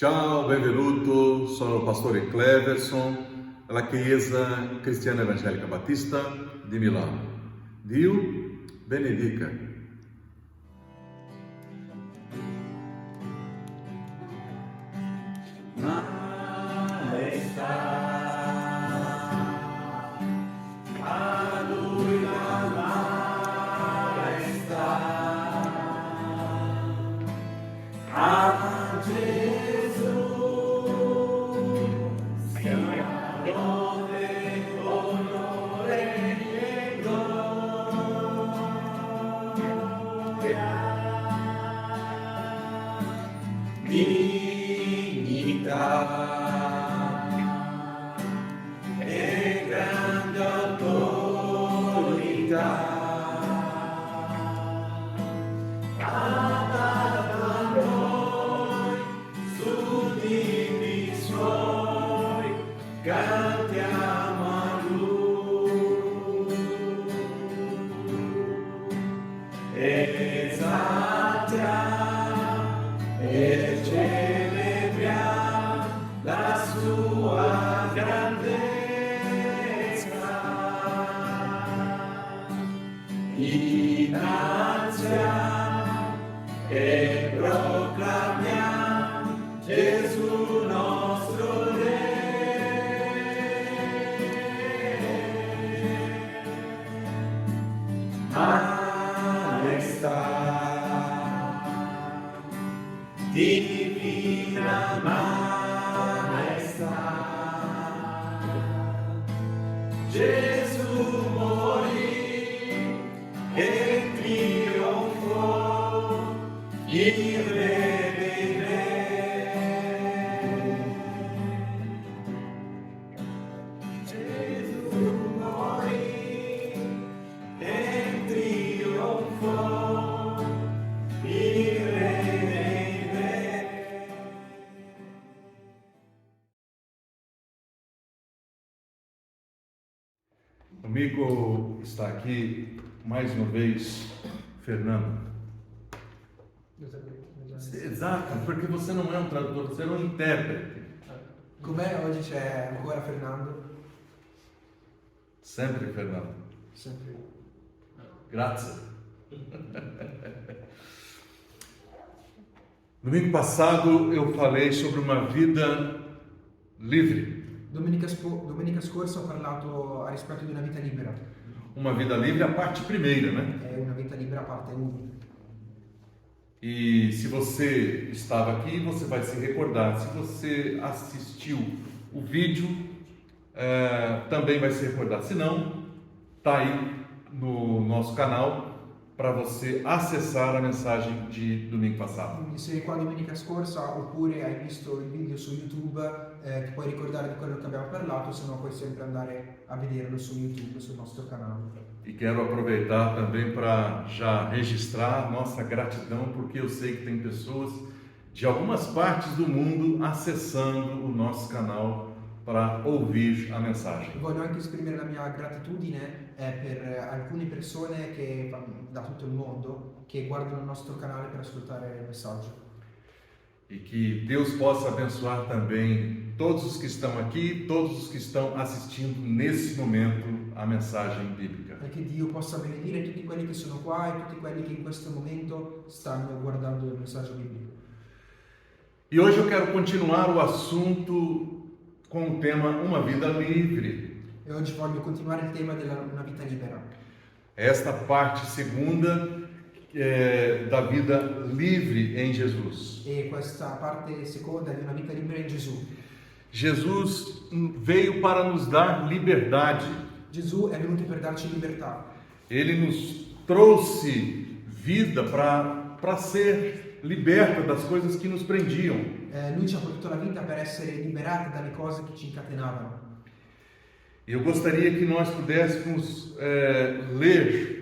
Ciao, benvenuto, sono il pastore Cleverson della Chiesa Cristiana Evangelica Battista di Milano. Dio benedica. E grande autorità ha dato a noi sudditi suoi, cantiamo a Lui, esaltiamo e celebriamo la sua grandezza, innalziamo e proclamiamo Gesù nostro Re. Maestà, divina maestà, Gesù morì e trionfò, il Re dei Re. Gesù morì e trionfò, il Re dei Re. Comigo está aqui mais uma vez Fernando. Exato, porque você não é um tradutor, você é um intérprete. Con me oggi c'è ancora Fernando, Sempre Fernando. sempre. Grazie. Domingo passado eu falei sobre uma vida livre. Domenica scorsa ho parlato a rispetto di una vita libera. Uma vida livre, a parte primeira, né? È una vita libera parte 1. E se você estava aqui, você vai se recordar. Se você assistiu o vídeo, também vai se recordar. Se não, tá aí no nosso canal para você acessar a mensagem de domingo passado. Quindi se qua domenica scorsa oppure hai visto il video su YouTube, ti puoi ricordare di quello che abbiamo parlato, se no puoi sempre andare a vederlo su YouTube, sul nostro canale. E quero aproveitar também para já registrar nossa gratidão, porque eu sei que tem pessoas de algumas partes do mundo acessando o nosso canal para ouvir a mensagem. Voglio anche esprimere la mia gratitudine per alcune persone da tutto il mondo che guardano il nostro canale per ascoltare il messaggio. E que Deus possa abençoar também todos os que estão aqui, todos os que estão assistindo nesse momento a mensagem bíblica. E che Dio possa benedire tutti quelli che sono qua e tutti quelli che in questo momento stanno guardando il messaggio biblico. E hoje eu quero continuar o assunto com o tema Uma Vida Livre. E oggi voglio continuare il tema della una vita libera. Esta parte segunda da vida livre em Jesus. E questa parte seconda di una vita libera in Gesù. Jesus veio para nos dar liberdade. Gesù è venuto per darci libertà. Ele nos trouxe vida para ser liberta das coisas que nos prendiam. Lui ci ha portato la vita per essere liberati dalle cose che ci incatenavano. Eu gostaria que nós pudéssemos ler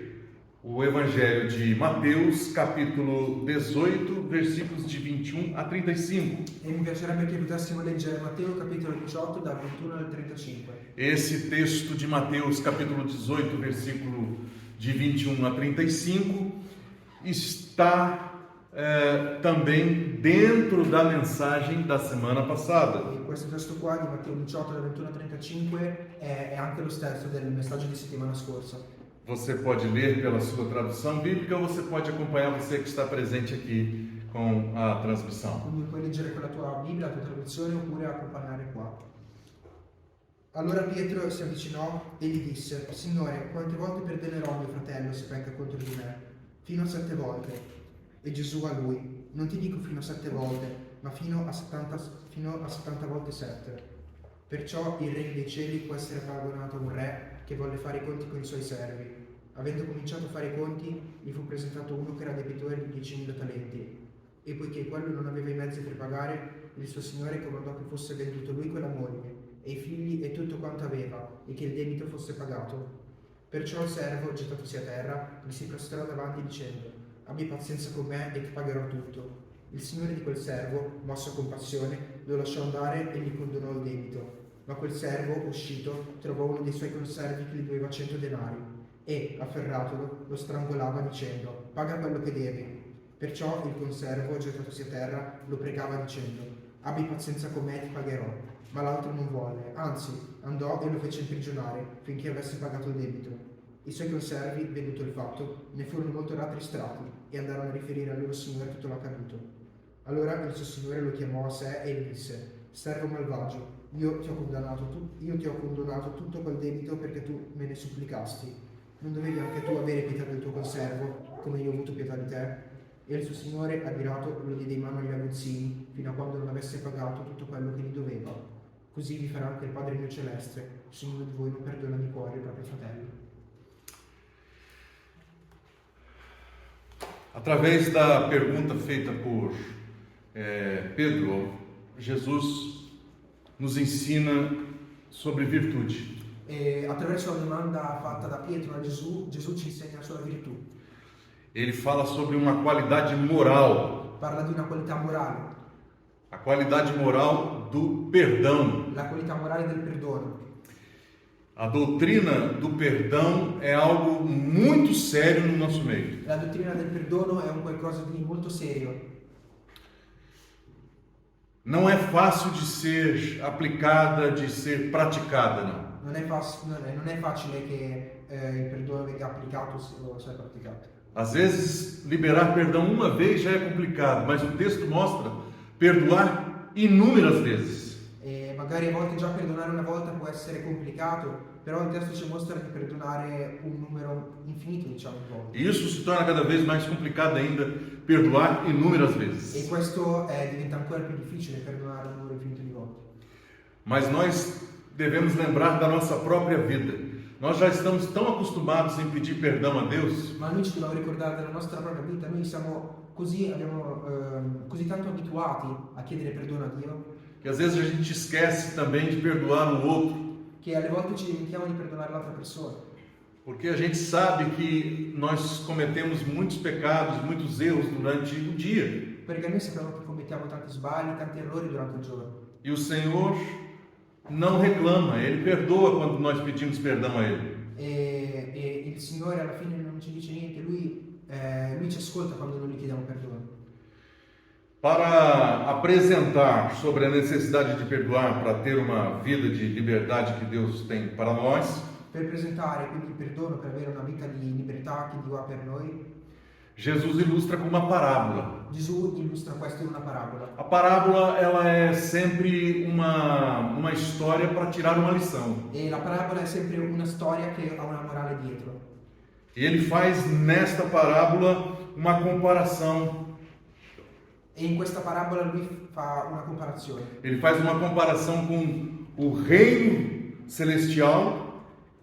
o Evangelho de Mateus, capítulo 18, versículos de 21 a 35. E mi piacerebbe che potessimo leggere Matteo capitolo 18 dal 21 al 35. Esse texto de Mateus, capítulo 18, versículo de 21 a 35, está também dentro da mensagem da semana passada. E questo testo qua di Matteo 18 da 21 a 35 è anche lo stesso del messaggio di settimana scorsa. Você pode ler pela sua tradução bíblica ou você pode acompanhar, você que está presente aqui com a transmissão. Quindi puoi leggere con la tua Bibbia, la tua traduzione, oppure accompagnare qua. Allora Pietro si avvicinò e gli disse: Signore, quante volte perdonerò mio fratello se pecca contro di me? Fino a 7 volte. E Gesù a lui: non ti dico fino a 7 volte, ma fino a 70 volte 7. Perciò il regno dei cieli può essere paragonato a un re che volle fare i conti con i suoi servi. Avendo cominciato a fare i conti, gli fu presentato uno che era debitore di 10.000 talenti. E poiché quello non aveva i mezzi per pagare, il suo signore comandò che fosse venduto lui quella moglie, e i figli e tutto quanto aveva, e che il debito fosse pagato. Perciò il servo, gettatosi a terra, gli si prostrò davanti dicendo: abbi pazienza con me e ti pagherò tutto. Il signore di quel servo, mosso a compassione, lo lasciò andare e gli condonò il debito. Ma quel servo, uscito, trovò uno dei suoi conservi che gli doveva 100 denari e, afferratolo, lo strangolava dicendo: paga quello che devi. Perciò il conservo, gettatosi a terra, lo pregava dicendo: abbi pazienza con me e ti pagherò. Ma l'altro non volle, anzi, andò e lo fece imprigionare finché avesse pagato il debito. I suoi conservi, veduto il fatto, ne furono molto rattristati e andarono a riferire al loro signore tutto l'accaduto. Allora il suo signore lo chiamò a sé e gli disse: servo malvagio, io ti ho condonato tutto quel debito perché tu me ne supplicasti. Non dovevi anche tu avere pietà del tuo conservo, come io ho avuto pietà di te? E il suo signore, addirato, lo diede in mano agli aguzzini, fino a quando non avesse pagato tutto quello che gli doveva. Così vi farà anche il Padre mio celeste, se uno di voi non perdona di cuore il proprio fratello. Através da pergunta feita por Pedro, Jesus nos ensina sobre virtude. E attraverso la domanda fatta da Pietro a Gesù, Gesù ci insegna sulla virtù. Ele fala sobre uma qualidade moral, Parla di una qualità morale, a qualidade moral do perdão. la qualità morale del perdono. A doutrina do perdão é algo muito sério no nosso meio. La dottrina del perdono è un qualcosa di molto serio. Não é fácil de ser aplicada, de ser praticada, não. Non è facile che il perdono venga applicato se lo sia praticato. Às vezes, liberar perdão uma vez já é complicado, mas o texto mostra perdoar inúmeras vezes. E magari a volte già perdonare una volta può essere complicato, però il testo ci mostra di perdonare un numero infinito, diciamo, di volte. E isso se torna cada vez mais complicado ainda, perdoar inúmeras E vezes. questo diventa ancora più difficile, perdonare un numero infinito di volte. Mas nós devemos lembrar da nossa própria vida. Nós já estamos tão acostumados em pedir perdão a Deus, Ma noi ci dobbiamo ricordare della nostra propria vita, noi siamo così tanto abituati a chiedere perdono a Dio, que às vezes a gente esquece também de perdoar o outro, che alle volte ci dimentichiamo di perdonare l'altra persona. porque a gente sabe que nós cometemos muitos pecados, muitos erros durante o dia. Perché noi sappiamo che commettiamo tanti sbagli, tanti errori durante il giorno. E o Senhor não reclama, Ele perdoa quando nós pedimos perdão a Ele. E il Signore alla fine non ci dice niente, Lui ci ascolta quando noi gli chiediamo perdono. Para apresentar sobre a necessidade de perdoar para ter uma vida de liberdade que Deus tem para nós, Per presentare quindi il perdono, per avere una vita di libertà che Dio ha per noi, Jesus ilustra com uma parábola. Gesù illustra questo in una parabola. A parábola ela é sempre uma história para tirar uma lição. E la parabola è sempre una storia che ha una morale dietro. E ele faz nesta parábola uma comparação. E in questa parabola lui fa una comparazione. Ele faz uma comparação com o reino celestial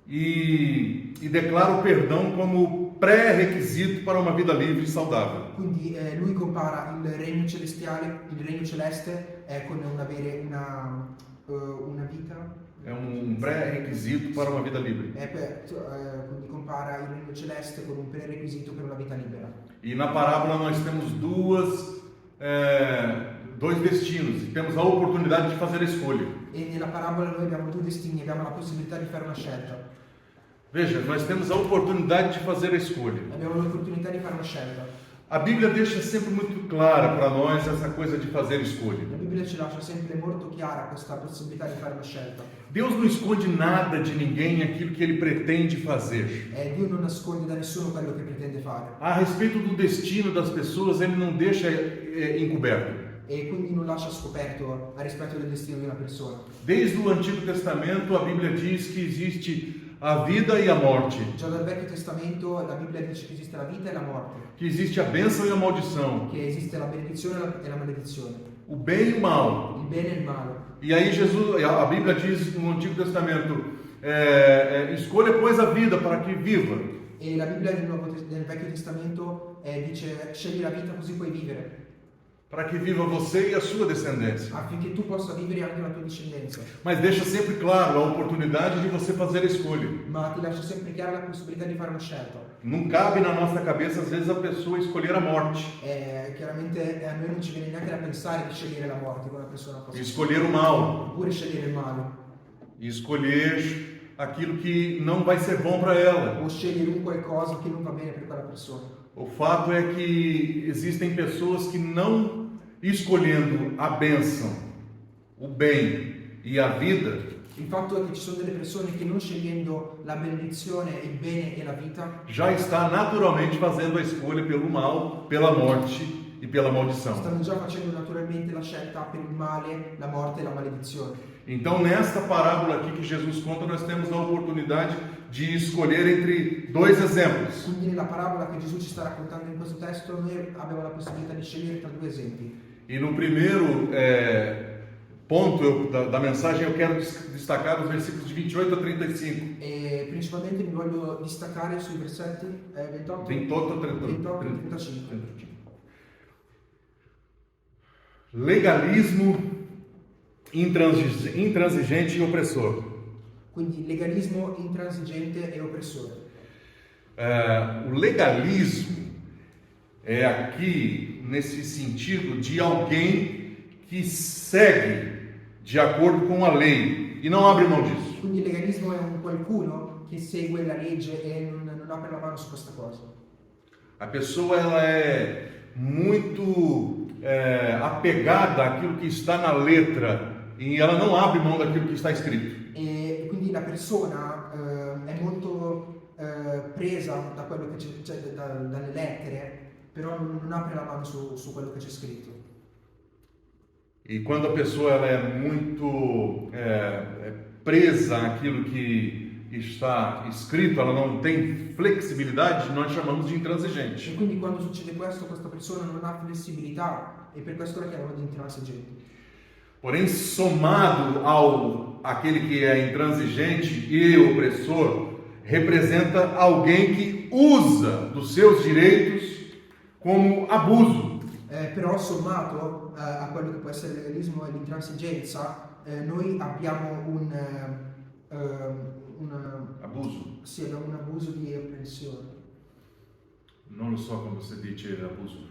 e declara o perdão como pré-requisito para uma vida livre e saudável. Quindi lui compara il regno celestiale, il regno celeste con avere una vita. É pré-requisito para uma vida livre. Quindi compara il regno celeste con un prerequisito per una vita libera. E na parábola nós temos dois destinos e temos a oportunidade de fazer a escolha. E nella parabola noi abbiamo due destini, abbiamo la possibilità di fare una scelta. Veja, nós temos a oportunidade de fazer a escolha. Abbiamo l'opportunità di fare una scelta. A Bíblia deixa sempre muito clara para nós essa coisa de fazer escolha. La Bibbia ci lascia sempre molto chiara questa possibilità di fare una scelta. Deus não esconde nada de ninguém aquilo que Ele pretende fazer. Dio non nasconde da nessuno quello che pretende fare. A respeito do destino das pessoas, Ele não deixa encoberto. E quindi non lascia scoperto a rispetto del destino di una persona. Desde o Antigo Testamento, a Bíblia diz que existe a vida e a morte, Già dal Vecchio Testamento la Bibbia dice che esiste la vita e la morte, que existe a bênção e a maldição, che esiste la benedizione e la maledizione, o bem e o mal. il bene e il male. E aí a Bíblia diz no Antigo Testamento, escolha pois a vida para que viva. E la Bibbia nel Vecchio Testamento dice scegli la vita così puoi vivere, Para que viva você e a sua descendência. affinché tu possa vivere anche la tua discendenza. Mas deixa sempre claro a oportunidade de você fazer a escolha. Ma ti lascia sempre chiara la possibilità di fare una scelta. Não cabe na nossa cabeça, às vezes, a pessoa escolher a morte, Chiaramente a noi non ci viene neanche da pensare di scegliere la morte come una persona possa escolher o mal, oppure scegliere il male, escolher aquilo que não vai ser bom para ela. o scegliere un qualcosa che non va bene per quella persona. O fato é que existem pessoas que não escolhendo a bênção, o bem e a vida, Il fatto è che ci sono delle persone che non scegliendo la benedizione, il bene e la vita, já está naturalmente fazendo a escolha pelo mal, pela morte e pela maldição. stanno già facendo naturalmente la scelta per il male, la morte e la maledizione. Então, nesta parábola aqui que Jesus conta, nós temos a oportunidade de escolher entre dois exemplos. Quindi nella parabola che Gesù ci sta raccontando in questo testo noi abbiamo la possibilità di scegliere tra due esempi. E no primeiro ponto da mensagem eu quero destacar os versículos de 28 a 35. E principalmente mi voglio distaccare sui versetti 28 28 a 28 e 35. 35. Legalismo intransigente e opressor. Quindi legalismo intransigente e oppressore. O legalismo é aqui nesse sentido de alguém que segue de acordo com a lei e não abre mão disso. Quindi il legalismo è un qualcuno che segue la legge e non apre la mano su questa cosa. A pessoa ela é muito apegada àquilo que está na letra e ela não abre mão daquilo que está escrito. E quindi la persona è molto presa da quello che c'è dalle lettere, però non apre la mano su quello che c'è scritto. E quando a pessoa ela é muito presa àquilo que está escrito, ela não tem flexibilidade, nós chamamos de intransigente. E quindi quando succede questo, questa persona non ha flessibilità e per questo la chiamano di intransigente. Porém, somado ao aquele que é intransigente e opressor, representa alguém que usa dos seus direitos como abuso. Però sommato a quello che può essere il legalismo e l'intransigenza, noi abbiamo un Abuso. sì, abbiamo un abuso di oppressione. Não só quando você diz abuso.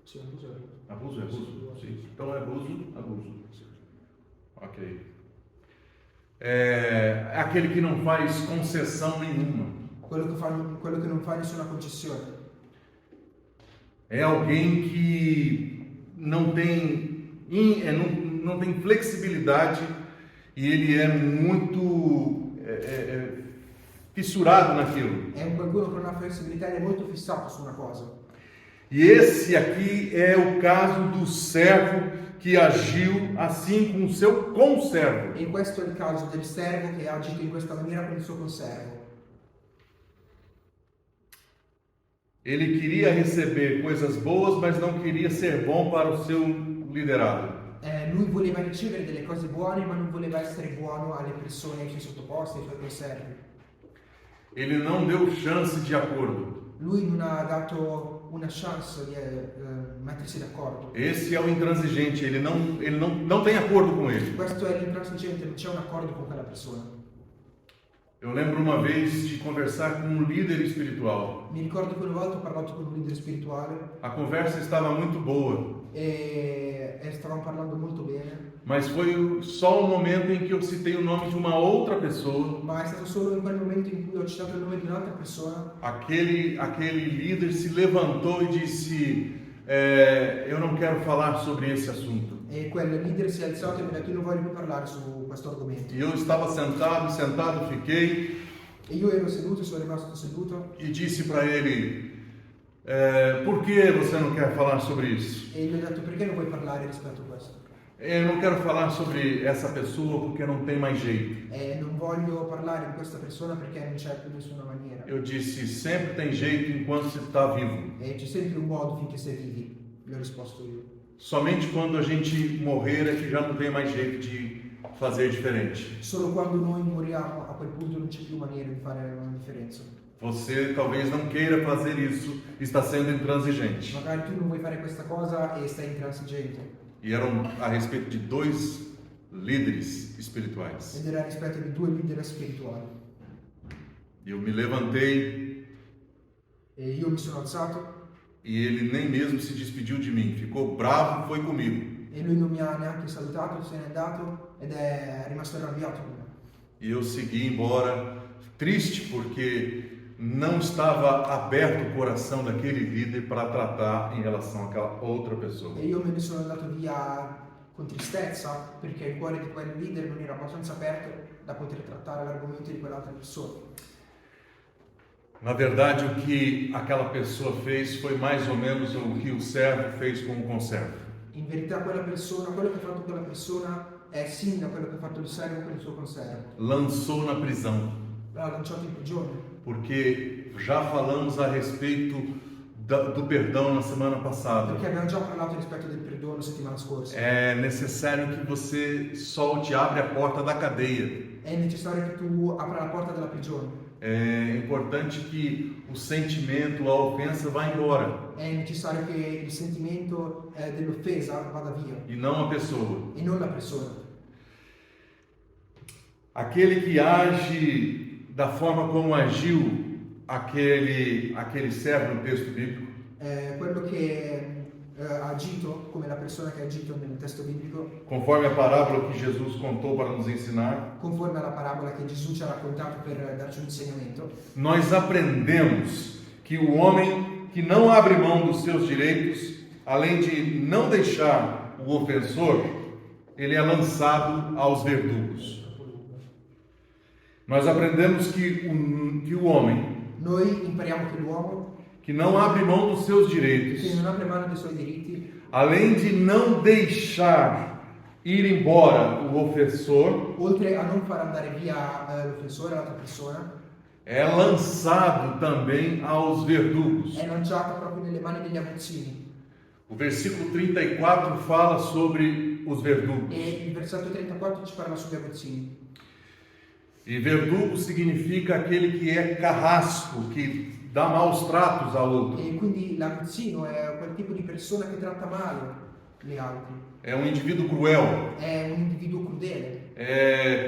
Sì, abuso è Abuso é abuso? Sim. Então é abuso. Ok. É aquele que não faz concessão nenhuma. quello che non fa nessuna concessione. É alguém que não tem flexibilidade e ele é muito fissurado naquilo. È un qualcuno che non ha flessibilità ed è molto fissato su una cosa. E esse aqui é o caso do servo que agiu assim com o seu conservo. E questo è il caso del servo che ha agito in questa maniera con il suo conservo. Ele queria receber coisas boas, mas não queria ser bom para o seu liderado. Lui voleva ricevere delle cose buone, ma non voleva essere buono alle persone, ai suoi sottoposti, ai suoi conservi. Ele não deu chance de acordo. Lui non ha dato una chance di mettersi d'accordo. Esse é o intransigente, ele não tem acordo com ele. Questo è l'intransigente, non c'è un accordo con quella persona. Eu lembro uma vez de conversar com um líder espiritual. Mi ricordo che una volta ho parlato con un leader spirituale. A conversa estava muito boa. e stavamo parlando molto bene, mas foi só o momento em que eu citei o nome de uma outra pessoa. ma è stato solo in quel momento in cui ho citato il nome di un'altra persona. Aquele líder se levantou e disse: eu não quero falar sobre esse assunto. E quel leader si è alzato e mi ha detto: io non voglio più parlare su questo argomento. E eu estava sentado fiquei, E io ero seduto, sono rimasto seduto e disse para ele: por que você não quer falar sobre isso? e gli ho detto: perché non vuoi parlare rispetto a questo? Eu não quero falar sobre essa pessoa porque não tem mais jeito. E non voglio parlare di questa persona perché non c'è più nessuna maniera. Eu disse: sempre tem jeito enquanto se está vivo. E c'è sempre un modo finché sei vivi, gli ho risposto io. Somente quando a gente morrer é que já não tem mais jeito de fazer diferente. Solo quando noi moriamo, a quel punto non c'è più maniera di fare una differenza. Você talvez não queira fazer isso, está sendo intransigente. Magari tu non vuoi fare questa cosa e stai intransigente. E eram a respeito de dois líderes espirituais. Ed era rispetto di due leader spirituali. Eu me levantei E io mi sono alzato e ele nem mesmo se despediu de mim. Ficou bravo, foi comigo. e lui non mi ha neanche salutato, se n'è andato ed è rimasto arrabbiato con me. E eu segui embora, triste porque não estava aberto o coração daquele líder para tratar em relação àquela outra pessoa. E io me ne sono andato via con tristezza perché il cuore di quel leader non era abbastanza aperto da poter trattare l'argomento di quell'altra persona. Na verdade, o que aquela pessoa fez foi mais ou menos o que o servo fez com o conservo. In verità quello che ha fatto quella persona è simile a quello che ha fatto il servo con il suo conservo. Lançou na prisão, L'ha lanciato in prigione, porque já falamos a respeito do perdão na semana passada. perché abbiamo già parlato rispetto del perdono settimana scorsa. É necessário que você solte, abre a porta da cadeia. È necessario che tu apra la porta della prigione. É importante que o sentimento, a ofensa vá embora È necessario che il sentimento dell'offesa vada via e não a pessoa. e non la persona. Aquele que age da forma como agiu aquele servo no texto bíblico, Quello che ha agito, come la persona che ha agito nel testo biblico, conforme a parábola que Jesus contou para nos ensinar, conforme alla parabola che Gesù ci ha raccontato per darci un insegnamento, nós aprendemos que o homem que não abre mão dos seus direitos, além de não deixar o ofensor, ele é lançado aos verdugos. Nós aprendemos que o homem noi impariamo che l'uomo que não abre mão dos seus che direitos, non apre mano dei suoi diritti, além de não deixar ir embora o ofensor, oltre a non far andare via l'offensore, l'altra persona, é lançado também aos verdugos. è lanciata proprio nelle mani degli aguzzini. O versículo 34 fala sobre os verdugos. E il versetto 34 ci parla sugli aguzzini. E verdugo significa aquele que é carrasco, que dá maus tratos a outro. E quindi l'aguzzino è quel tipo di persona che tratta male gli altri, É um indivíduo cruel, è un individuo crudele,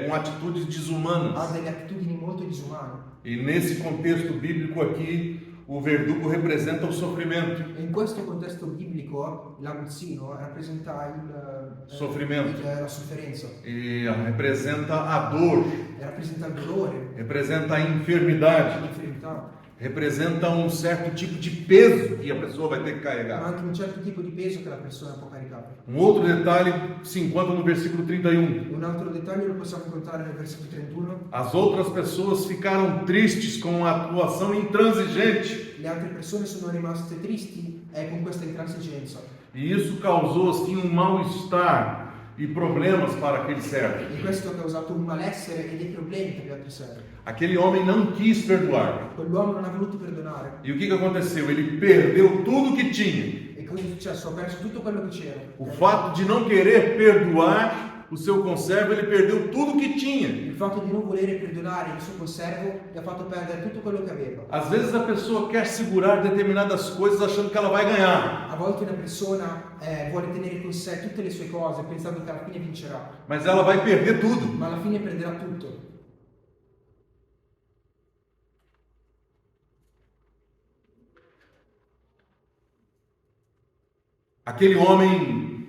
com atitudes ha desumanas. delle attitudini molto disumane. E nesse contexto bíblico aqui, o verdugo representa o sofrimento. E in questo contesto biblico l'aguzzino rappresenta Soffrimento. la sofferenza, E representa a dor, rappresenta il dolore, representa a enfermidade, l'infermità, representa um certo tipo de peso que a pessoa vai ter que ma carregar. anche un certo tipo di peso che la persona può caricare. Um outro detalhe se encontra no versículo 31. Un altro dettaglio lo possiamo incontrare nel versetto 31. As outras pessoas ficaram tristes com a atuação intransigente. Le altre persone sono rimaste tristi con questa intransigenza E isso causou assim um mal-estar e problemas para aquele servo. e questo ha causato un malessere e dei problemi per gli altri servi. Aquele homem não quis perdoar. Quell'uomo non ha voluto perdonare. E o que aconteceu? Ele perdeu tudo que tinha. E cosa è successo? Ha perso tutto quello che c'era. O fato de não querer perdoar o seu conservo, ele perdeu tudo que tinha. Il fatto di non volere perdonare il suo conservo gli ha fatto perdere tutto quello che aveva. Às vezes a pessoa quer segurar determinadas coisas achando que ela vai ganhar, A volte una persona vuole tenere con sé tutte le sue cose pensando che alla fine vincerà, mas ela vai perder tudo. ma alla fine perderà tutto. Aquele homem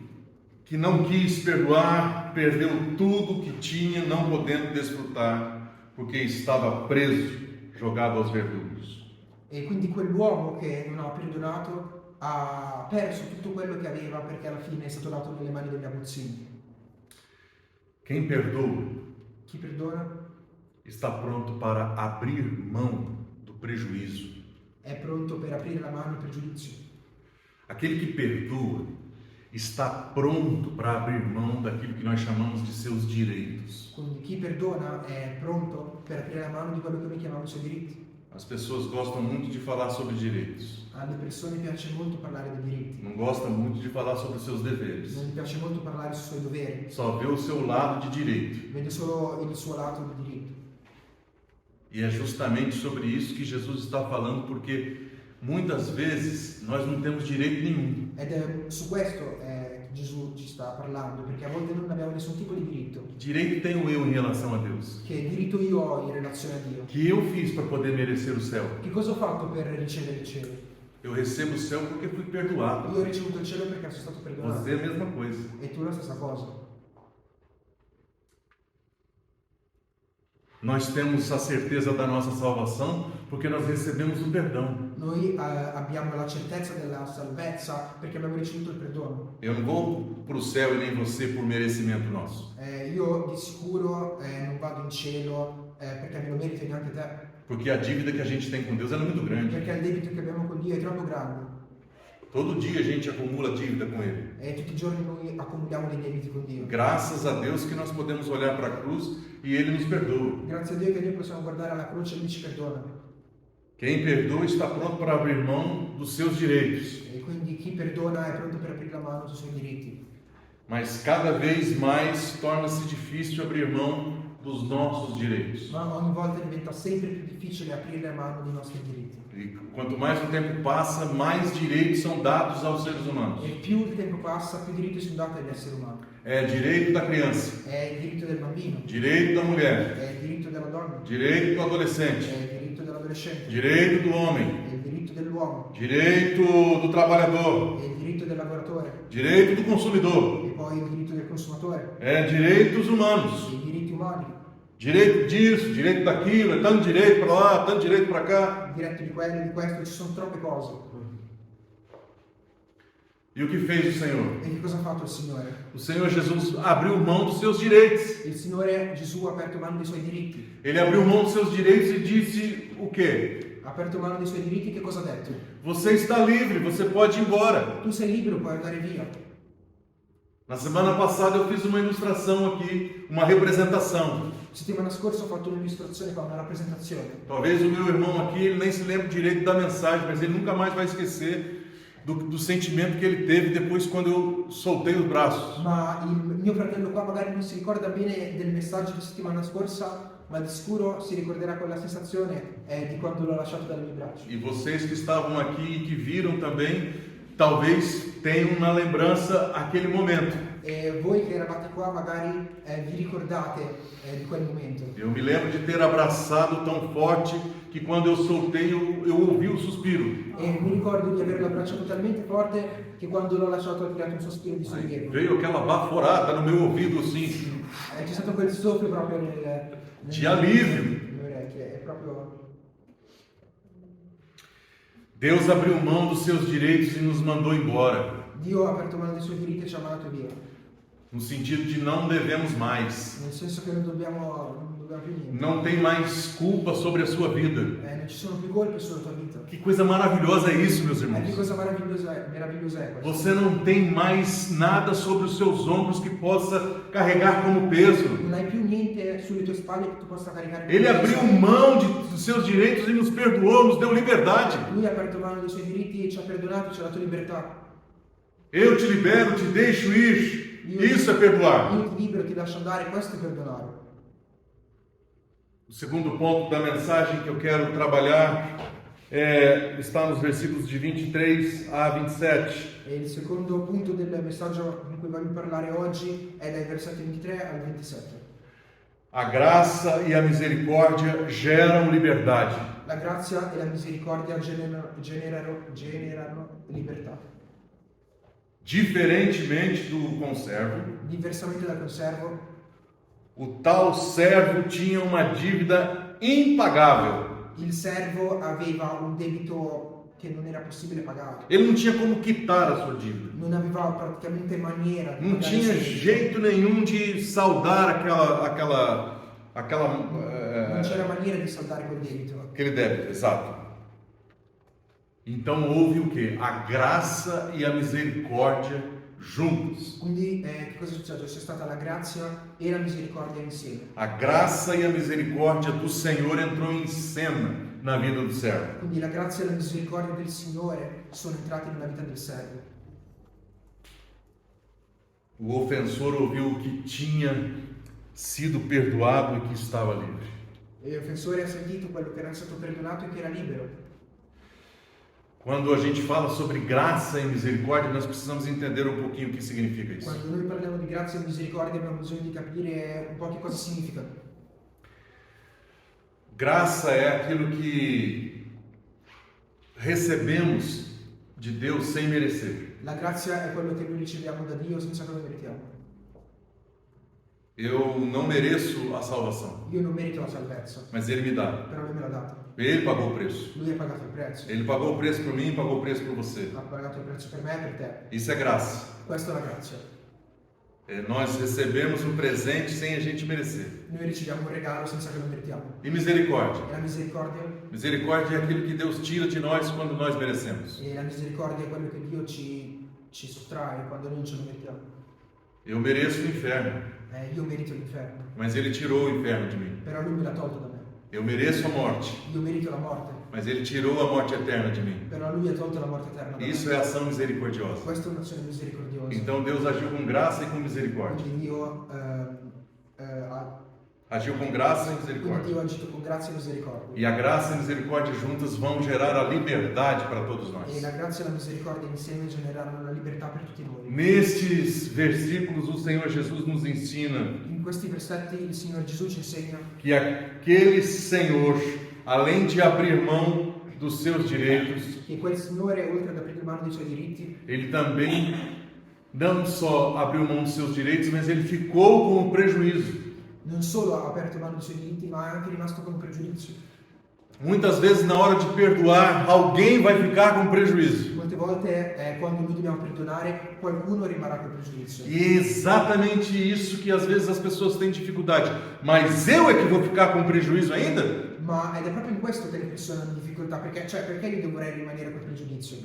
que não quis perdoar, perdeu tudo que tinha, não podendo desfrutar, porque estava preso, jogado aos verdugos. E quindi quell'uomo che non ha perdonato ha perso tutto quello che aveva perché alla fine è stato dato nelle mani degli aguzzini. Quem perdoa Chi perdona está pronto para abrir mão do prejuízo. è pronto per aprire la mano per giudizio. Aquele que perdoa está pronto para abrir mão daquilo que nós chamamos de seus direitos. Quindi chi perdona è pronto per aprire la mano di quello che noi chiamiamo i suoi diritti. As pessoas gostam muito de falar sobre direitos, Alle persone piace molto parlare dei diritti, não gostam muito de falar sobre os seus deveres. non gli piace molto parlare sui suoi doveri, Só vê o seu lado de direito. vede solo il suo lato di diritto. E é justamente sobre isso que Jesus está falando, porque muitas vezes nós não temos direito nenhum. Ed è su questo che Gesù ci sta parlando, perché a volte non abbiamo nessun tipo di diritto. Que direito tenho eu em relação a Deus? Che diritto io ho in relazione a Dio? Que eu fiz para poder merecer o céu? Che cosa ho fatto per ricevere il cielo? Eu recebo o céu porque fui perdoado. Io ho ricevuto il cielo perché sono stato perdonato. Você é a mesma coisa. E tu la stessa cosa. Nós temos a certeza da nossa salvação porque nós recebemos o perdão. Noi abbiamo la certezza della salvezza perché abbiamo ricevuto il perdono. Eu não vou para o céu e nem você por merecimento nosso. Io di sicuro non vado in cielo perché me lo merito neanche te. Porque a dívida que a gente tem com Deus é muito grande. Perché il debito che abbiamo con Dio è troppo grande. Todo dia a gente acumula dívida com Ele. E tutti i giorni noi accumuliamo dei debiti con Dio. Graças a Deus que nós podemos olhar para a cruz e Ele nos perdoa. Grazie a Dio che noi possiamo guardare alla croce e Lui ci perdona. Quem perdoa está pronto para abrir mão dos seus direitos. E quindi chi perdona è pronto per aprire la mano sui suoi diritti. Mas cada vez mais torna-se difícil abrir mão dos nossos direitos. Ma ogni volta diventa sempre più difficile aprire la mano dei nostri diritti. E quanto mais o tempo passa, mais direitos são dados aos seres humanos. E più il tempo passa, più diritti sono dati agli esseri umani. É direito da criança, È il diritto del bambino, direito da mulher, è il diritto della donna, direito do è adolescente, il diritto dell'adolescente, direito do homem, è il diritto dell'uomo, direito do trabalhador, è il diritto del lavoratore, direito do consumidor, e poi il diritto del consumatore, é direitos humanos, i diritti umani, direito disso, direito daquilo, é tanto direito para lá, tanto direito para cá. il diritto di quello, di questo, ci sono troppe cose. E o que fez o Senhor? E che cosa ha fatto il Signore? O Senhor Jesus abriu mão dos seus direitos. Il Signore Gesù ha aperto mano dei suoi diritti. Ele abriu mão dos seus direitos e disse o quê? Ha aperto mano dei suoi diritti, che cosa ha detto? Você está livre, você pode ir embora. Tu sei libero, puoi andare via. Na semana passada eu fiz uma ilustração aqui, uma representação. Settimana scorsa ho fatto un'illustrazione qua, una rappresentazione. Talvez o meu irmão aqui ele nem se lembre direito da mensagem, mas ele nunca mais vai esquecer do sentimento que ele teve depois quando eu soltei os braços. Ma il mio fratello qua magari non si ricorda bene del messaggio di settimana scorsa, ma di sicuro si ricorderà quella sensazione di quando l'ho lasciato dalle mie braccia. E vocês que estavam aqui e que viram também, talvez tenham na lembrança aquele momento. E voi che eravate qua magari vi ricordate di quel momento. Eu me lembro de ter abraçado tão forte que quando eu soltei eu ouvi o suspiro. E mi ricordo di averlo abbracciato talmente forte che quando l'ho lasciato ho tirato un sospiro di Aí sollievo. veio aquela baforada no meu ouvido assim, C'è stato quel soffio proprio de alívio. nelle orecchie, è proprio... Deus abriu mão dos seus direitos e nos mandou embora, Dio ha aperto mano dei suoi diritti e ci ha mandato via, no sentido de não devemos mais. nel senso che non dobbiamo più niente. Não tem mais culpa sobre a sua vida. Non ci sono più colpe sulla tua vita. Que coisa maravilhosa é isso, meus Che irmãos. cosa meravigliosa è questa? Você não tem mais nada sobre os seus ombros que possa carregar como peso. Non hai più niente sulle tue spalle che tu possa caricare. Ele abriu mão dos seus direitos e nos perdoou, nos deu liberdade. Lui ha aperto mano dei suoi diritti e ci ha perdonato, ci ha dato libertà. Eu te libero, te deixo ir. Isso é perdoar. Io ti libero, ti lascio andare, questo è perdonare. O segundo ponto da mensagem que eu quero trabalhar está nos versículos de 23 a 27. E il secondo punto del messaggio di cui voglio parlare oggi è dai versetti 23 al 27. A graça e a misericórdia geram liberdade. La grazia e la misericordia generano libertà. Diferentemente do conservo, diversamente dal conservo, o tal servo tinha uma dívida impagável. il servo aveva un debito che non era possibile pagare. Ele não tinha como quitar a sua dívida. Non aveva praticamente maniera di Não pagare tinha il suo debito. jeito nenhum de saldar Non c'era maniera di saldare quel debito. aquele débito, exato. Então houve o quê? A graça e a misericórdia juntos. Quindi che cosa è successo? C'è stata la grazia e la misericordia insieme. A graça e a misericórdia do Senhor entrou em cena na vida do servo. Quindi la grazia e la misericordia del Signore sono entrati nella vita del servo. O ofensor ouviu que tinha sido perdoado e que estava livre. E l'offensore ha sentito quello che era stato perdonato e che era libero. Quando a gente fala sobre graça e misericórdia, nós precisamos entender um pouquinho o que significa isso. Quando noi parliamo di grazia e misericordia abbiamo bisogno di capire un po' che cosa significa. Graça é aquilo que recebemos de Deus sem merecer. La grazia è quello che noi riceviamo da Dio senza che lo meritiamo. Eu não mereço a salvação, Io non merito la salvezza, mas Ele me dá. però Lui me l'ha data. Ele pagou o preço. Lui ha pagato il prezzo. Ele pagou o preço por mim, pagou o preço por você. Ha pagato il prezzo per me e per te. Isso é graça. Questa è la grazia. Nós recebemos um presente sem a gente merecer. Noi riceviamo un regalo senza che lo meritiamo. E misericórdia? E la misericordia? Misericórdia é aquilo que Deus tira de nós quando nós merecemos. E la misericordia è quello che Dio ci sottrae quando noi non ce lo meritiamo. Eu mereço o inferno, Io merito l'inferno, mas Ele tirou o inferno de mim. però Lui me l'ha tolto da me. Eu mereço a morte, Io merito la morte, mas Ele tirou a morte eterna de mim. però Lui ha tolto la morte eterna da me. Isso é ação misericordiosa. Questa è un'azione misericordiosa. Então Deus agiu com graça e com misericórdia. Quindi Dio ha Agiu com graça e Quindi misericórdia. Dio ha agito con grazia e misericordia. E a graça e a misericórdia juntas vão gerar a liberdade para todos nós. E la grazia e la misericordia insieme genereranno la libertà per tutti noi. Nestes versículos, o Senhor Jesus nos ensina In questi versetti il Signore Gesù ci insegna que aquele Senhor, além de abrir mão dos seus direitos, che quel Signore, oltre ad aprire mano dei suoi diritti, Ele também não só abriu mão dos seus direitos, mas Ele ficou com o prejuízo. non solo ha aperto mano dei suoi diritti, ma è anche rimasto con un pregiudizio. Muitas vezes, na hora de perdoar, alguém vai ficar com prejuízo. Molte volte quando noi dobbiamo perdonare, qualcuno rimarrà col pregiudizio. E é exatamente isso que às vezes as pessoas têm dificuldade. Mas eu é que vou ficar com prejuízo ainda? Ed è proprio in questo che le persone hanno difficoltà, perché io dovrei rimanere col pregiudizio?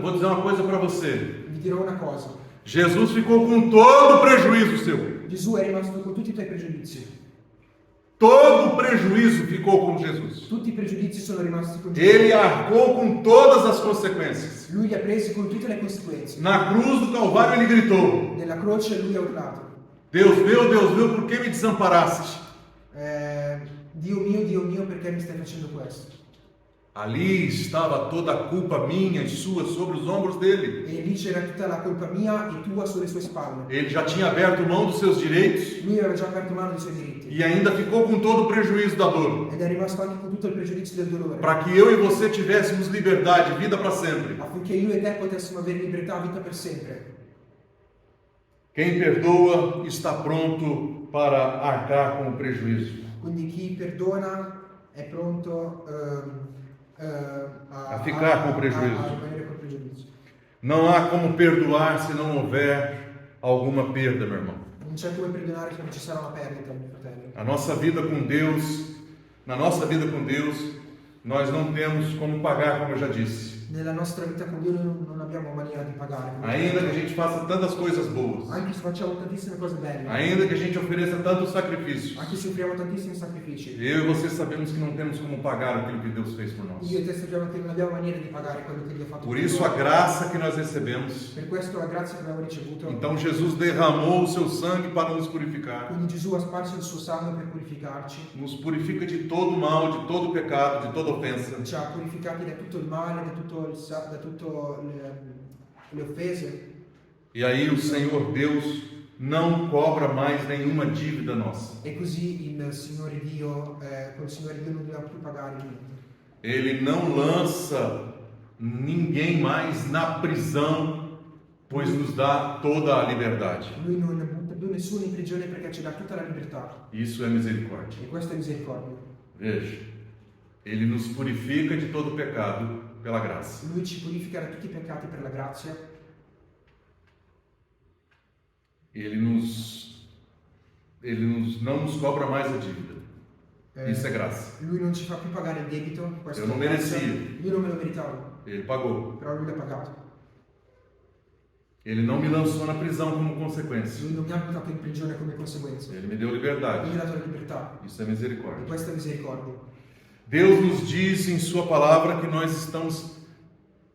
Vou dizer uma coisa para você. Vi dirò una cosa, Jesus ficou com todo o prejuízo seu. Gesù è rimasto con tutti i tuoi pregiudizi. Todo o prejuízo ficou com Jesus. Tutti i pregiudizi sono rimasti con Gesù. Ele arcou com todas as consequências. Lui li ha presi con tutte le conseguenze. Na cruz do Calvário ele gritou: Nella croce lui ha urlato, Deus meu, por que me desamparaste? Dio mio, perché mi stai facendo questo? Ali estava toda a culpa minha e sua sobre os ombros dele. E lì c'era tutta la colpa mia e tua sulle sue spalle. Ele já tinha aberto mão dos seus direitos Lui aveva già aperto mano dei suoi diritti. e ainda ficou com todo o prejuízo da dor. Ed è rimasto anche con tutto il pregiudizio del dolore. Para que eu e você tivéssemos liberdade, vida para sempre. Affinché io e te potessimo avere libertà, vita per sempre. Quem perdoa está pronto para arcar com o prejuízo. Quindi chi perdona è pronto A ficar com o prejuízo. a rimanere col pregiudizio. Não há como perdoar se não houver alguma perda, meu irmão. Non c'è come perdonare se non ci sarà una perdita, mio fratello. A nossa vida com Deus, na nossa vida com Deus, nós não temos como pagar, como eu já disse. Nella nostra vita con Dio noi non abbiamo maniera di pagare. Ainda que a gente faça tantas coisas boas, Anche se facciamo tantissime cose belle. ainda que a gente ofereça tantos sacrifícios, Anche se offriamo tantissimi sacrifici. eu e você sabemos que não temos como pagar aquilo que Deus fez por nós. Io e te sappiamo che non abbiamo maniera di pagare quello che Dio ha fatto. Por per isso, a noi. graça que nós recebemos. Per questo la grazia che abbiamo ricevuto. Então, Jesus derramou o seu sangue para nos purificar. Quindi Gesù ha sparso il suo sangue per purificarci. Nos purifica de todo mal, de todo pecado, de toda ofensa. Ci ha purificati da tutto il male, da tutte le offese. E aí o Senhor Deus não cobra mais nenhuma dívida nossa. E così il Signore Dio, col Signore Dio non dobbiamo più pagare niente. Ele não lança ninguém mais na prisão pois nos dá toda a liberdade. Lui non butta più nessuno in prigione perché ci dà tutta la libertà. Isso é misericórdia. E questa è misericordia. Veja, Ele nos purifica de todo pecado pela graça. Lui ci purifica da tutti i peccati per la grazia. Ele não nos cobra mais a dívida. Isso é graça. Lui non ci fa più pagare il debito. Questo Io non è grazia. merecia. Io non me lo meritavo, Ele pagou. però lui l'ha pagato. Ele não me lançou na prisão como consequência. Lui non mi ha buttato in prigione come conseguenza. Ele me deu Lui liberdade. mi ha dato la libertà. Isso é E misericórdia. questa è misericordia. Deus nos diz em Sua palavra que nós estamos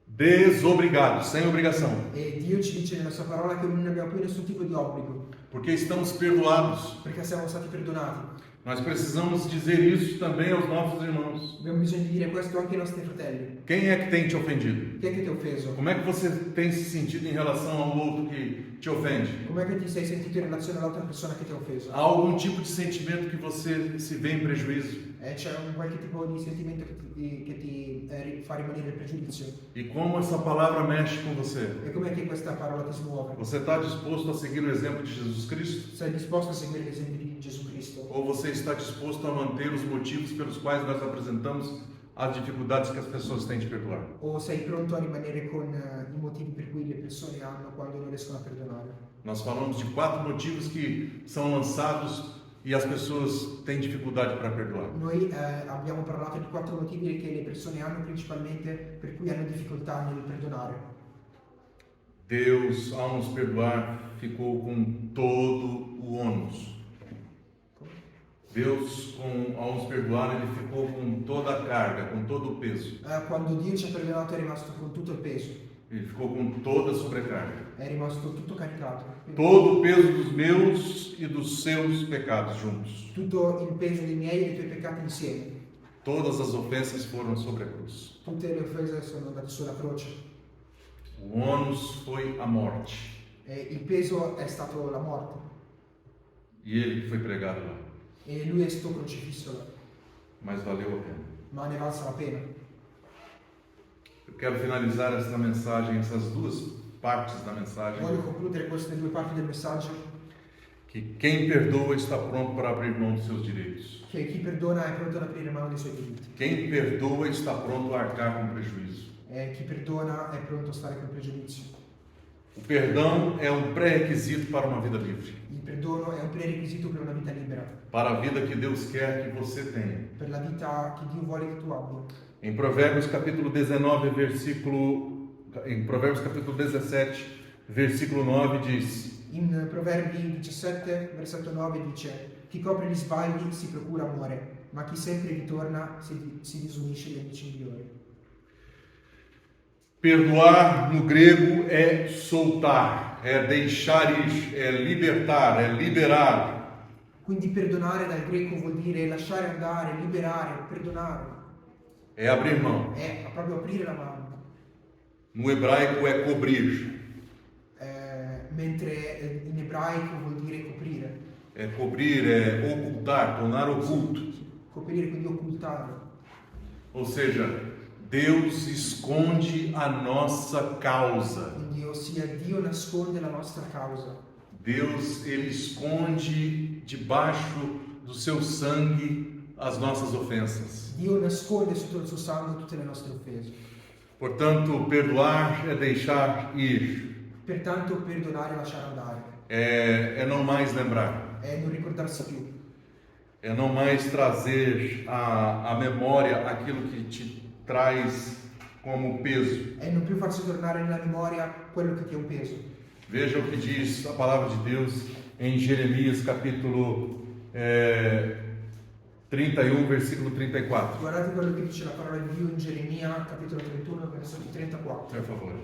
desobrigados, sem obrigação, E Dio ci dice nella sua parola che non abbiamo più nessun tipo di obbligo, porque estamos perdoados. perché siamo stati perdonati. Nós precisamos dizer isso também aos nossos irmãos. Abbiamo bisogno di dire questo anche ai nostri fratelli. Quem é que tem te ofendido? Chi è che ti ha offeso? Como é que você tem se sentido em relação ao outro que te ofende? Com'è che ti sei sentito in relazione all'altra persona che ti ha offeso? Há algum tipo de sentimento que você se vê em prejuízo? C'è un qualche tipo di sentimento che ti fa rimanere il pregiudizio? E como essa palavra mexe com você? E com'è che questa parola ti smuove? Você está disposto a seguir o exemplo de Jesus Cristo? Sei disposto a seguire l'esempio di Gesù Cristo? Ou você está disposto a manter os motivos pelos quais nós apresentamos as dificuldades que as pessoas têm de perdoar? O sei pronto a rimanere con i motivi per cui le persone hanno quando non riescono a perdonare? Nós falamos de 4 motivos que são lançados e as pessoas têm dificuldade para perdoar. Noi abbiamo parlato di 4 motivi che le persone hanno principalmente per cui hanno difficoltà nel perdonare. Deus, ao nos perdoar, ficou com todo o ônus. Deus, ao nos perdoar, Ele ficou com toda a carga, com todo o peso. Quando Dio ci ha perdonato è rimasto con tutto il peso, Ele ficou com toda a sobrecarga. è rimasto tutto caricato. Todo o peso dos meus e dos seus pecados juntos. Tutto il peso dei miei e dei tuoi peccati insieme. Todas as ofensas foram sobre a cruz. Tutte le offese sono andate sulla croce. O ônus foi a morte. E il peso è stato la morte. E Ele que foi pregado lá. E lui è stato crocifisso là. Mas valeu a pena. Ma ne valsa la pena. Eu quero finalizar essa mensagem, essas duas partes da mensagem. Voglio concludere queste due parti del messaggio. Que quem perdoa está pronto para abrir mão dos seus direitos. Che chi perdona è pronto ad aprire mano dei suoi diritti. Quem perdoa está pronto a arcar com prejuízo. E chi perdona è pronto a stare col pregiudizio. O perdão é um pré-requisito para uma vida livre. Il perdono è un prerequisito per una vita libera. Para a vida que Deus quer que você tenha. Per la vita che Dio vuole che tu abbia. Em Provérbios capítulo 19, em Provérbios capítulo 17, versículo 9 diz: In Proverbi 17, versetto 9 dice: chi copre gli sbagli si procura amore, ma chi sempre ritorna si disunisce gli amici migliori. Perdoar no grego é soltar, é deixar ir, é libertar, é liberar. Quindi perdonare dal greco vuol dire lasciare andare, liberare, perdonare. É abrir mão. È proprio aprire la mano. No hebraico é cobrir. Mentre in ebraico vuol dire coprire. É cobrir, é ocultar, tornar oculto. Coprire, quindi occultare. Ou seja, Deus esconde a nossa causa. Quindi ossia Dio nasconde la nostra causa. Deus, Ele esconde debaixo do seu sangue as nossas ofensas. Dio nasconde sotto il suo sangue tutte le nostre offese. Portanto, perdoar é deixar ir. Pertanto perdonare e lasciare andare. É não mais lembrar. È non ricordarsi più. É não mais trazer à memória aquilo que te traz como peso. È non più farsi tornare nella memoria quello che ti è un peso. Veja o que diz a palavra de Deus em Jeremias capítulo 31, versículo 34. Guardate quello che dice la parola di Dio in Geremia, capitolo 31, versetto 34. Per favore.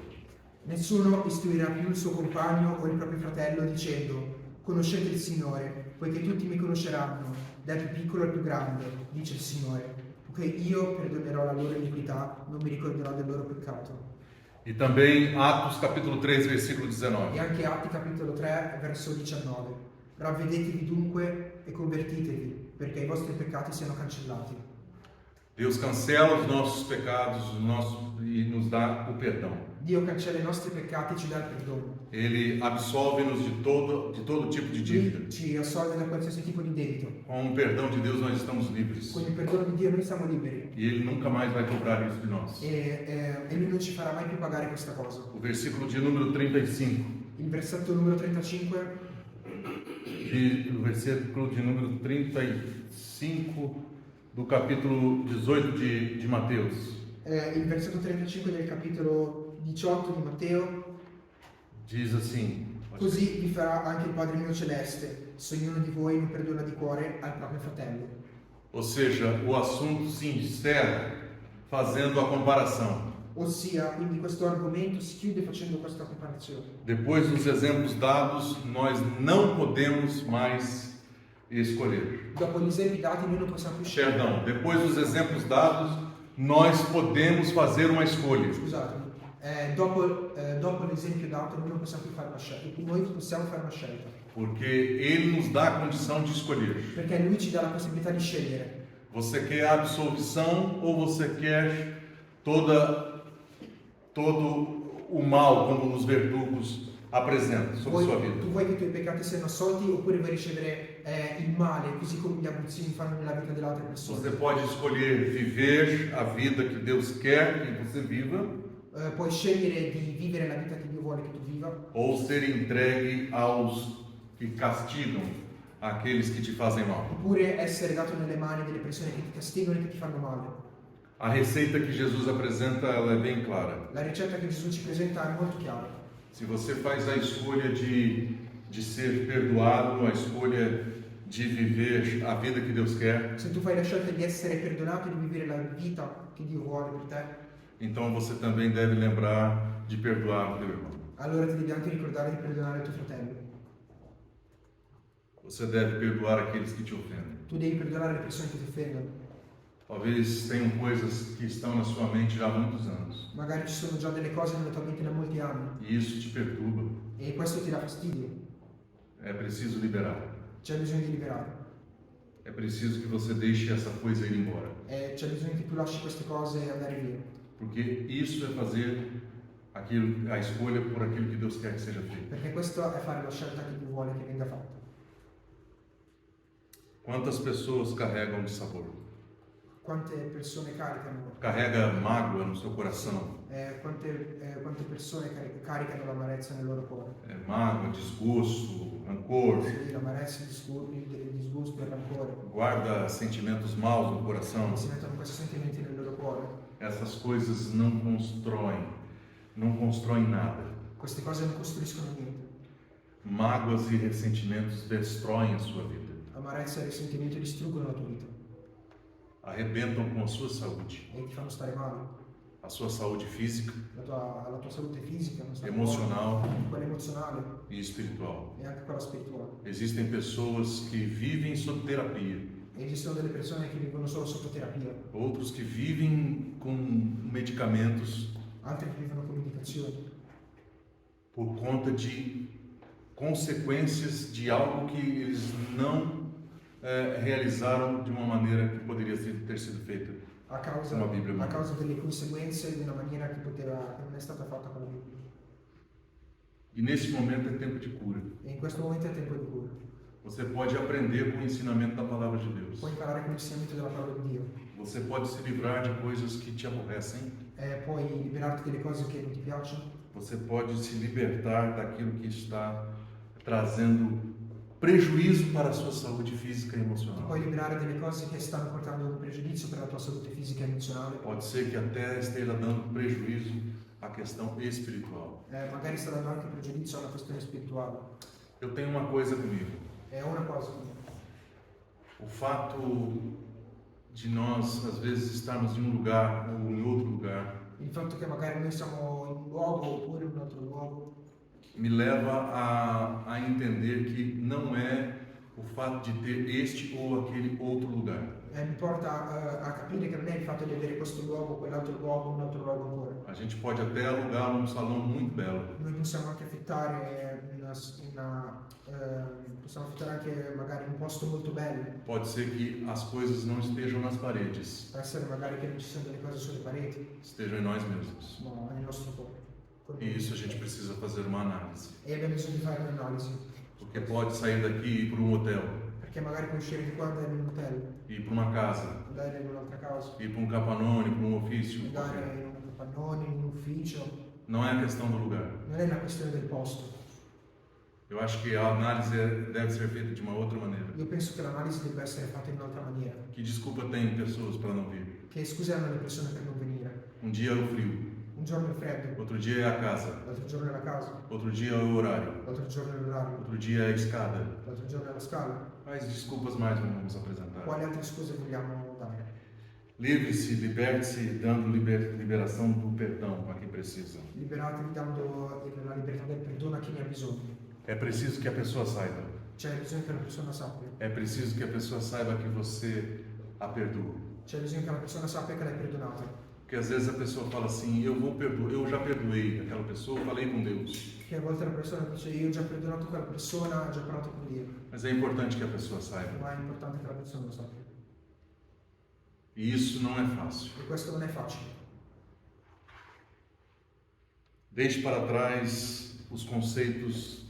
Nessuno istruirà più il suo compagno o il proprio fratello dicendo: conoscete il Signore, poiché tutti mi conosceranno, dal più piccolo al più grande, dice il Signore, poiché io perdonerò la loro iniquità, non mi ricorderò del loro peccato. E também Atos capítulo 3, versículo E 19. anche Atti capitolo 3, verso 19. Ravvedetevi dunque e convertitevi, perché i vostri peccati siano cancellati. Deus cancela os nossos pecados e nos dá o perdão. Dio cancella i nostri peccati e ci dà il perdono. Ele absolve-nos de todo tipo de dívida. Lui ci assolve da qualsiasi tipo di debito. Com o perdão de Deus nós estamos livres. Con il perdono di Dio noi siamo liberi. E Ele nunca mais vai cobrar isso de nós. E Lui non ci farà mai più pagare questa cosa. O versículo de número 35. Il versetto numero 35, O versículo de número 35 do capítulo 18 de Mateus. il versetto 35 del capitolo 18 di Matteo. Diz assim: Così vi farà anche il Padre mio celeste, se ognuno di voi non perdona di cuore al proprio fratello. Ou seja, o assunto se encerra fazendo a comparação. Ossia, quindi questo argomento si chiude facendo questa comparazione. Depois dos exemplos dados, nós não podemos mais escolher. Dopo gli esempi dati noi non possiamo più scegliere. Perdão, depois dos exemplos dados, nós podemos fazer uma escolha. Scusatemi, dopo l'esempio dato noi non possiamo più fare una scelta. Noi possiamo fare una scelta. Porque Ele nos dá a condição de escolher. Perché Lui ci dà la possibilità di scegliere. Você quer a absolvição ou você quer todo o mal, como os verdugos apresentam sobre sua vida? Tu vuoi che i tuoi peccati siano assolti oppure vuoi ricevere il male, così come gli aguzzini fanno nella vita delle altre persone? Você pode escolher viver a vida que Deus quer que você viva, Puoi scegliere di vivere la vita che Dio vuole che tu viva, ou ser entregue aos que castigam aqueles que te fazem mal. oppure essere dato nelle mani delle persone che ti castigano e che ti fanno male. A receita que Jesus apresenta, ela é bem clara. La ricetta che Gesù ci presenta è molto chiara. Se você faz a escolha de ser perdoado, a escolha de viver a vida que Deus quer, Se tu fai la scelta di essere perdonato e di vivere la vita che Dio vuole per te, então você também deve lembrar de perdoar o teu irmão. allora ti devi anche ricordare di perdonare il tuo fratello. Você deve perdoar aqueles que te ofendem. Tu devi perdonare le persone che ti offendono. Talvez tenham coisas que estão na sua mente já há muitos anos. Magari ci sono già delle cose nella tua mente da molti anni E isso te perturba. e questo ti dà fastidio. É preciso liberar. C'è bisogno di liberare. É preciso que você deixe essa coisa ir embora. E c'è bisogno che tu lasci queste cose andare via. Porque isso é fazer a escolha por aquilo que Deus quer que seja feito. Perché questo è fare la scelta che Dio vuole che venga fatta. Quantas pessoas carregam dissabor? Quante persone Carrega mágoa no seu coração. quante persone caricano l'amarezza nel loro cuore. Mágoa, desgosto, rancor. Sì, l'amarezza, il disgusto, il rancore. Guarda sentimentos maus no coração. Si mettono questi sentimenti nel loro cuore. Essas coisas não constroem nada. Queste cose non costruiscono niente. Mágoas e ressentimentos destroem a sua vida. Amarezza e risentimento distruggono la tua vita Arrebentam com a sua saúde. e ti fanno stare male. A sua saúde física, La tua salute fisica, non sta emocional buona, quella emozionale e espiritual. e anche quella spirituale. Existem pessoas que vivem sob terapia, Esistono delle persone che vivono solo sotto terapia, outros que vivem com medicamentos altre che vivono con medicazioni por conta de consequências de algo que eles não realizaram de uma maneira que poderia ter sido feita a causa, com a Bíblia. a causa delle conseguenze di una maniera che non è stata fatta con la Bibbia. E nesse momento é tempo de cura. E in questo momento è tempo di cura. Você pode aprender com o ensinamento da palavra de Deus. Puoi imparare con l'insegnamento della parola di Dio. Você pode se livrar de coisas que te aborrecem. Puoi liberarti delle cose che non ti piacciono. Você pode se libertar daquilo que está trazendo prejuízo para a sua saúde física e Ti emocional. puoi liberare delle cose che stanno portando un pregiudizio per la tua salute fisica e emozionale. Pode ser que até esteja dando prejuízo à questão espiritual. Magari sta dando anche pregiudizio alla questione spirituale. Eu tenho uma coisa comigo. È una cosa. O fato de nós, às vezes, estarmos em um lugar ou em outro lugar, Il fatto che magari noi siamo in un luogo oppure in un altro luogo me leva a entender que não é o fato de ter este ou aquele outro lugar. mi porta a capire che non è il fatto di avere questo luogo, quell'altro luogo, un altro luogo ancora. A gente pode até alugar um salão muito belo, Noi possiamo anche affittare possiamo affittare anche magari un posto molto bello. pode ser que as coisas não estejam nas paredes, Può essere magari che non ci siano delle cose sulle pareti, estejam em nós mesmos. ma nel nostro cuore. con E noi. isso a gente precisa fazer uma análise. E abbiamo bisogno di fare un'analisi, Porque pode sair daqui e ir para um hotel, perché magari puoi uscire di qua e andare in un hotel, ir para uma casa, andare in un'altra casa, ir para um capanone, para um ofício. andare in un capannone, in un ufficio. Não é a questão do lugar. Non è una questione del posto. Eu acho que a análise deve ser feita de uma outra maneira. Io penso che l'analisi debba essere fatta in un'altra maniera. Que desculpa tem pessoas para não vir? Che scuse hanno le persone per non venire? Um dia é o frio, Un giorno è freddo, outro dia é a casa, l'altro giorno è la casa, outro dia é o horário, l'altro giorno è l'orario, outro dia é a escada. l'altro giorno è la scala. Quais desculpas mais vamos apresentar? Quali altre scuse vogliamo dare? Livre-se, liberte-se, dando liberação do perdão a quem precisa. Liberatevi dando la libertà del perdono a chi ne ha bisogno. É preciso que a pessoa saiba. C'è bisogno che la persona sappia. É preciso que a pessoa saiba que você a perdoa. C'è bisogno che la persona sappia che l'hai perdonata. Porque às vezes a pessoa fala assim, eu já perdoei aquela pessoa, falei com Deus. Che a volte la persona dice io ho già perdonato quella persona, ho già parlato con Dio. Mas é importante que a pessoa saiba. Ma è importante che la persona lo sappia. E isso não é fácil. E questo non è facile. Deixe para trás os conceitos,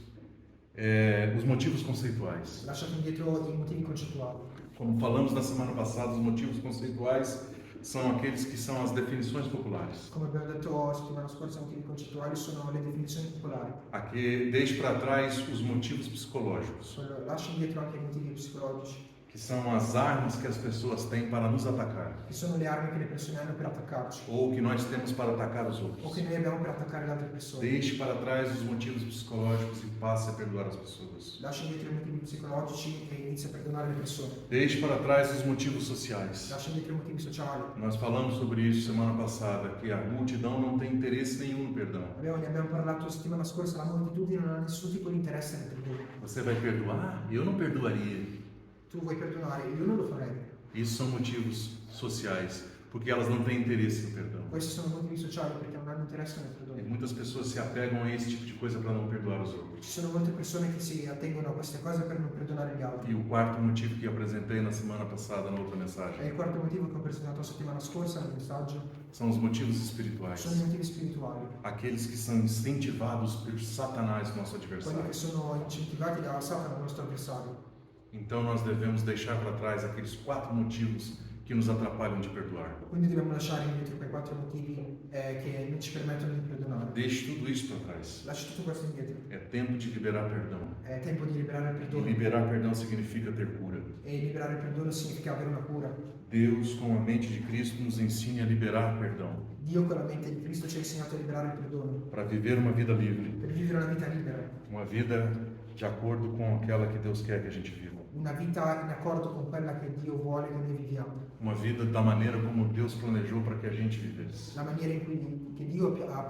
os motivos conceituais. Lasciate indietro i motivi concettuali. Como falamos na semana passada, os motivos conceituais são aqueles que são as definições populares. Come abbiamo detto settimana scorsa, i motivi concettuali sono le definizioni popolari. Aqui, deixe para trás os motivos psicológicos, Lascia indietro anche i motivi psicologici, que são as armas que as pessoas têm para nos atacar, che sono le armi che le persone hanno per attaccarci, ou que nós temos para atacar os o outros. che noi abbiamo per attaccare le altre persone. Deixe para trás os motivos psicológicos e passe a perdoar as pessoas. Lascia indietro i motivi psicologici e inizia a perdonare le persone. Deixe para trás os motivos sociais. Lascia indietro i motivi sociali. Nós falamos sobre isso semana passada, que a multidão não tem interesse nenhum no perdão. Ne abbiamo parlato settimana scorsa, la moltitudine non ha nessun tipo di interesse nel perdono. Você vai perdoar? Eu não perdoaria. Tu vuoi perdonare, io non lo farei. Isso são motivos sociais, porque elas não têm interesse no perdão. Questi sono motivi sociali perché non hanno interesse nel E perdono. muitas pessoas se apegam a esse tipo de coisa para não perdoar os outros. Ci sono molte persone che si attengono a queste cose per non perdonare gli altri. E o quarto motivo que eu apresentei na semana passada, na outra E mensagem, il quarto motivo che ho presentato la settimana scorsa nel messaggio são os motivos espirituais. sono i motivi spirituali, Aqueles que são incentivados por Satanás, nosso quelli adversário. che sono incentivati da Satana, il nostro avversario. Então nós devemos deixar para trás aqueles quatro motivos que nos atrapalham de perdoar. Quindi dobbiamo lasciare indietro quei quattro motivi che non ci permettono di perdonare. Deixe tudo isso para trás. Lascia tutto questo indietro. É tempo de liberar perdão. È tempo di liberare il E perdono. liberar perdão significa ter cura. E liberare il perdono significa avere una cura. Deus, com a mente de Cristo, nos ensina a liberar perdão, Dio con la mente di Cristo ci ha insegnato a liberare il perdono, para viver uma vida livre, per vivere una vita libera, uma vida de acordo com aquela que Deus quer que a gente viva, una vita in accordo con quella che Dio vuole che noi viviamo, uma vida da maneira como Deus planejou para que a gente vivesse. la maniera in cui che Dio ha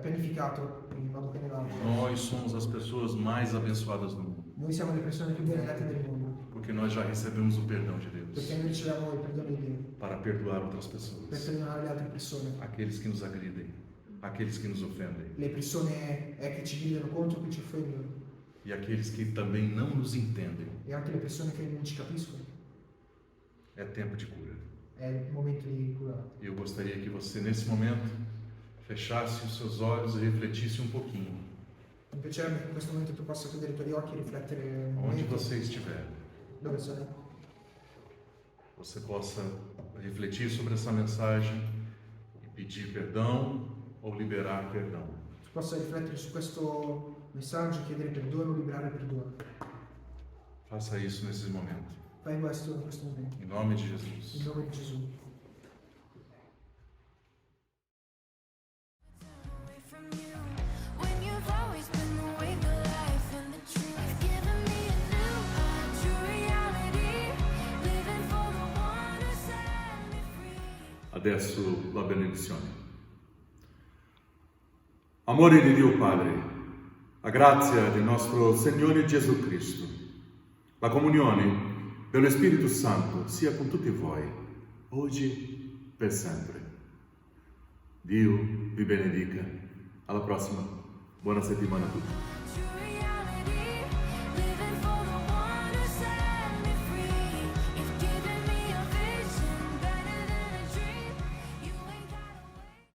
pianificato in modo che noi Nós somos as pessoas mais abençoadas do mundo, Noi siamo le persone più benedette del mondo, porque nós já recebemos o perdão de Deus perché noi riceviamo il perdono di Dio, para perdoar outras per pessoas, perdonare le altre persone, aqueles que nos agridem, aqueles que nos ofendem le persone che ci gridano contro, che ci offendono, e aqueles que também não nos entendem. e anche le persone che non ci capiscono. É tempo de cura. È il momento di curare. Eu gostaria que você, nesse momento, fechasse os seus olhos e refletisse um pouquinho, Mi piacerebbe che in questo momento tu possa chiudere i tuoi occhi e riflettere un onde momento você estiver, dove sei. você possa refletir sobre essa mensagem e pedir perdão ou liberar perdão. Tu possa riflettere su questo messaggio, chiedere perdono o liberare perdono. Faça isso nesses momentos, Fai questo in questo momento, em nome de Jesus. in nome di Gesù. Away from you, when you've always been the way, the life and the truth. You've given me a new, true reality, living for the one who set me free. Adesso la benedizione. Amore di Dio Padre, la grazia del nostro Signore Gesù Cristo, la comunione dello Spirito Santo sia con tutti voi, oggi per sempre. Dio vi benedica. Alla prossima. Buona settimana a tutti. True reality.